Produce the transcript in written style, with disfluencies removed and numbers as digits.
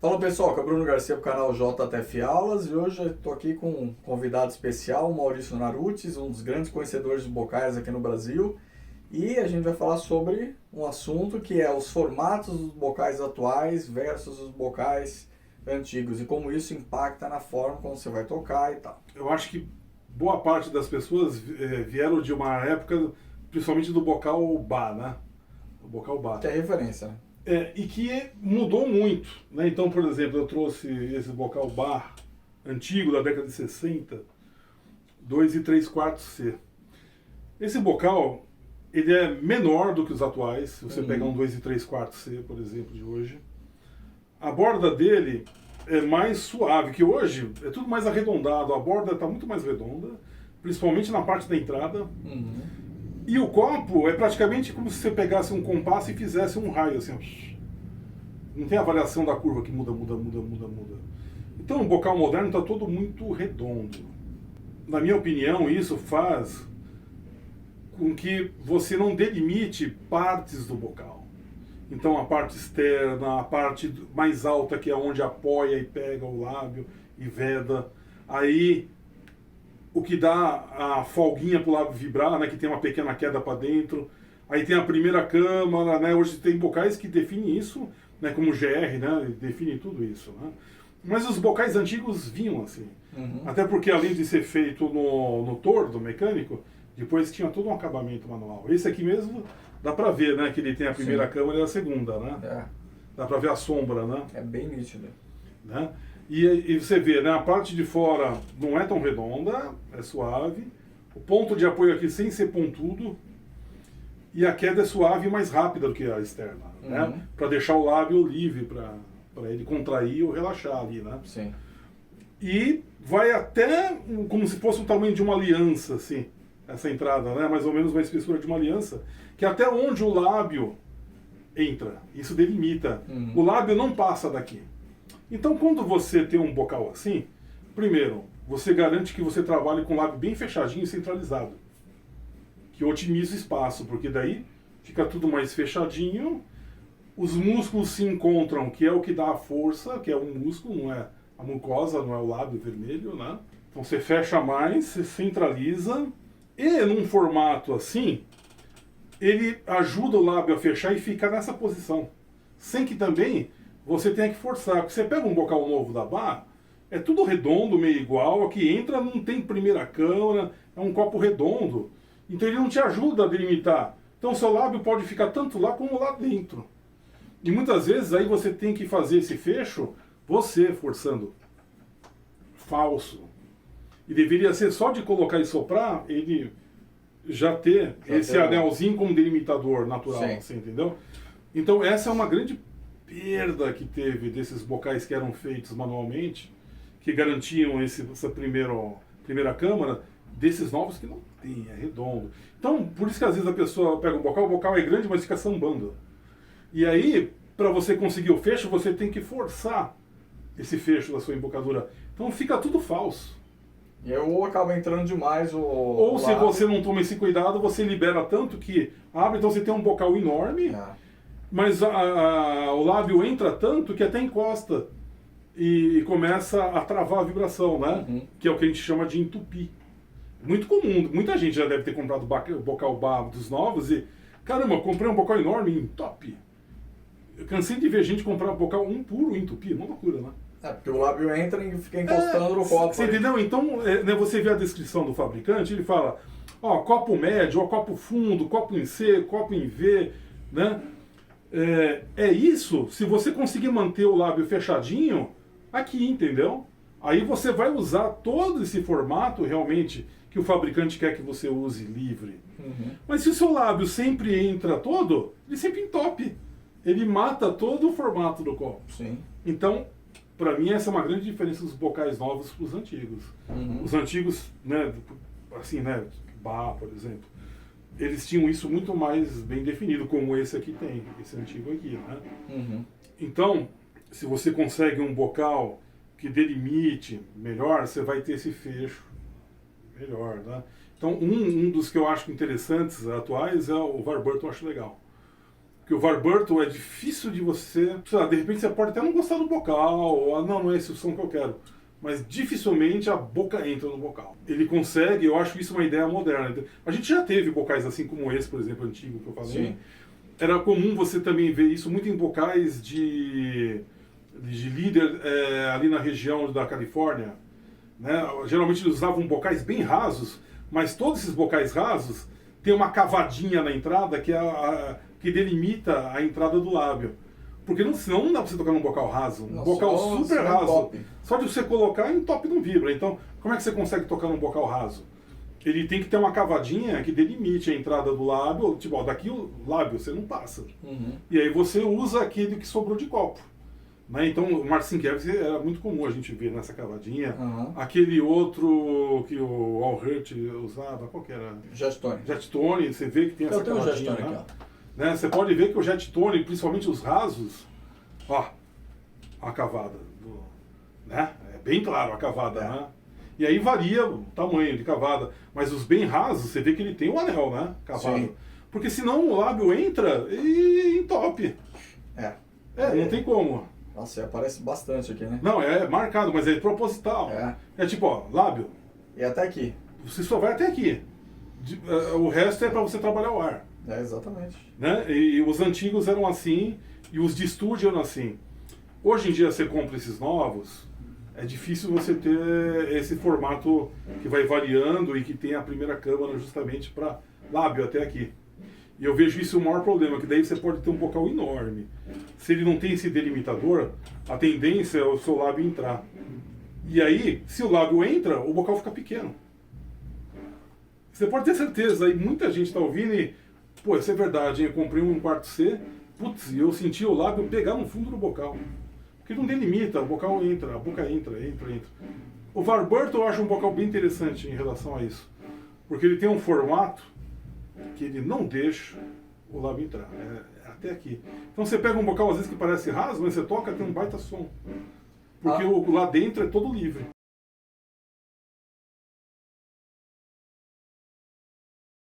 Fala pessoal, aqui é o Bruno Garcia do canal JTF Aulas e hoje eu estou aqui com um convidado especial, o Maurício Narutes, um dos grandes conhecedores de bocais aqui no Brasil. E a gente vai falar sobre um assunto que é os formatos dos bocais atuais versus os bocais antigos e como isso impacta na forma como você vai tocar e tal. Eu acho que boa parte das pessoas vieram de uma época, principalmente do bocal bar, né? O bocal bar. Que é referência, né? E que mudou muito, né? Então, por exemplo, eu trouxe esse bocal bar antigo da década de 60, 2 e 3 quartos C. Esse bocal, ele é menor do que os atuais, se você pegar um 2 e 3 quartos C, por exemplo, de hoje. A borda dele é mais suave, que hoje é tudo mais arredondado, a borda está muito mais redonda, principalmente na parte da entrada. E o copo é praticamente como se você pegasse um compasso e fizesse um raio, assim, ó. Não tem a variação da curva que muda. Então o bocal moderno está todo muito redondo. Na minha opinião, isso faz com que você não delimite partes do bocal. Então a parte externa, a parte mais alta, que é onde apoia e pega o lábio e veda. Aí o que dá a folguinha para o lábio vibrar, né, que tem uma pequena queda para dentro. Aí tem a primeira câmara, né, hoje tem bocais que definem isso, né, como o GR, né, define tudo isso. Né. Mas os bocais antigos vinham assim. Até porque além de ser feito no tordo mecânico, depois tinha todo um acabamento manual. Esse aqui mesmo dá para ver, né, que ele tem a primeira câmara e a segunda, né. É, Dá para ver a sombra, né. é bem nítido. Né? E você vê, né, a parte de fora não é tão redonda, é suave. O ponto de apoio aqui sem ser pontudo. E a queda é suave e mais rápida do que a externa, né? Para deixar o lábio livre, para ele contrair ou relaxar ali, né? Sim. E vai até como se fosse o tamanho de uma aliança, assim, essa entrada, né? Mais ou menos uma espessura de uma aliança, que é até onde o lábio entra. Isso delimita. O lábio não passa daqui. Então, quando você tem um bocal assim, primeiro, você garante que você trabalhe com o lábio bem fechadinho e centralizado, que otimiza o espaço, porque daí fica tudo mais fechadinho, os músculos se encontram, que é o que dá a força, que é o músculo, não é a mucosa, não é o lábio vermelho, né? Então você fecha mais, você centraliza, e num formato assim, ele ajuda o lábio a fechar e fica nessa posição, sem que também você tenha que forçar. Porque você pega um bocal novo da Bar, é tudo redondo, meio igual, aqui entra, não tem primeira câmara, é um copo redondo. Então ele não te ajuda a delimitar. Então seu lábio pode ficar tanto lá como lá dentro. E muitas vezes aí você tem que fazer esse fecho, você forçando. Falso. E deveria ser só de colocar e soprar, ele já ter esse anelzinho como delimitador natural, você entendeu? Então essa é uma grande perda que teve desses bocais que eram feitos manualmente, que garantiam essa primeira câmara, desses novos que não tem, é redondo. Então, por isso que às vezes a pessoa pega o bocal é grande, mas fica sambando. E aí, para você conseguir o fecho, você tem que forçar esse fecho da sua embocadura. Então fica tudo falso. E ou acaba entrando demais Ou se você não toma esse cuidado, você libera tanto que abre, então você tem um bocal enorme, mas o lábio entra tanto que até encosta e começa a travar a vibração, né? Que é o que a gente chama de entupir. Muito comum, muita gente já deve ter comprado bocal bar dos novos e, caramba, eu comprei um bocal enorme e entope. Eu cansei de ver gente comprar um bocal puro e entupir, uma loucura, né? É, porque o lábio entra e fica encostando no copo. Você entendeu? Então, né, você vê a descrição do fabricante, ele fala, ó, copo médio, ó, copo fundo, copo em C, copo em V, né? É isso, se você conseguir manter o lábio fechadinho, aqui, entendeu? Aí você vai usar todo esse formato realmente que o fabricante quer que você use livre. Mas se o seu lábio sempre entra todo, ele sempre entope. Ele mata todo o formato do copo. Sim. Então, para mim, essa é uma grande diferença dos bocais novos para os antigos. Os antigos, né, assim, né, Bar, por exemplo, eles tinham isso muito mais bem definido, como esse aqui tem, esse antigo aqui, né? Então, se você consegue um bocal que delimite melhor, você vai ter esse fecho melhor, né? Então, um dos que eu acho interessantes atuais é o Warburton, eu acho legal. Porque o Warburton é difícil de você... Sei lá, de repente você pode até não gostar do bocal, ou não é esse o som que eu quero. Mas dificilmente a boca entra no bocal. Ele consegue, eu acho isso uma ideia moderna. A gente já teve bocais assim como esse, por exemplo, antigo que eu falei. Sim. Era comum você também ver isso muito em bocais de líder ali na região da Califórnia. Né? Geralmente eles usavam bocais bem rasos, mas todos esses bocais rasos tem uma cavadinha na entrada que delimita a entrada do lábio. Porque senão não dá pra você tocar num bocal raso. Um bocal super raso. Top. Só de você colocar em top não vibra. Então, como é que você consegue tocar num bocal raso? Ele tem que ter uma cavadinha que delimite a entrada do lábio. Tipo, ó, daqui o lábio você não passa. Uhum. E aí você usa aquele que sobrou de copo. Né? Então, o Marcinkiewicz era muito comum a gente ver nessa cavadinha. Uhum. Aquele outro que o Al Hirt usava, qual que era? Jet Tone. Jet Tone, você vê que tem essa Eu tenho um Jet cavadinha. Tone Né? aqui, ó. Né? Você pode ver que o Jet Tone, principalmente os rasos, ó a cavada. Né? É bem claro a cavada, né? E aí varia o tamanho de cavada. Mas os bem rasos, você vê que ele tem um anel, né? Cavado. Sim. Porque senão o lábio entra e entope. Não tem como. Nossa, aparece bastante aqui, né? Não, é marcado, mas é proposital. É tipo, ó, lábio, E até aqui. você só vai até aqui. O resto é para você trabalhar o ar. Exatamente. Né? E os antigos eram assim, e os de estúdio eram assim. Hoje em dia você compra esses novos, é difícil você ter esse formato que vai variando e que tem a primeira câmara justamente para lábio até aqui. E eu vejo isso o maior problema, que daí você pode ter um bocal enorme. Se ele não tem esse delimitador, a tendência é o seu lábio entrar. E aí, se o lábio entra, o bocal fica pequeno. Você pode ter certeza, aí muita gente está ouvindo e, pô, isso é verdade, hein? Eu comprei um quarto C, putz, e eu senti o lábio pegar no fundo do bocal. Porque não delimita, o bocal entra, a boca entra. O Warburton eu acho um bocal bem interessante em relação a isso. Porque ele tem um formato que ele não deixa o lábio entrar, até aqui. Então você pega um bocal às vezes que parece raso, mas você toca, tem um baita som. Porque lá dentro é todo livre.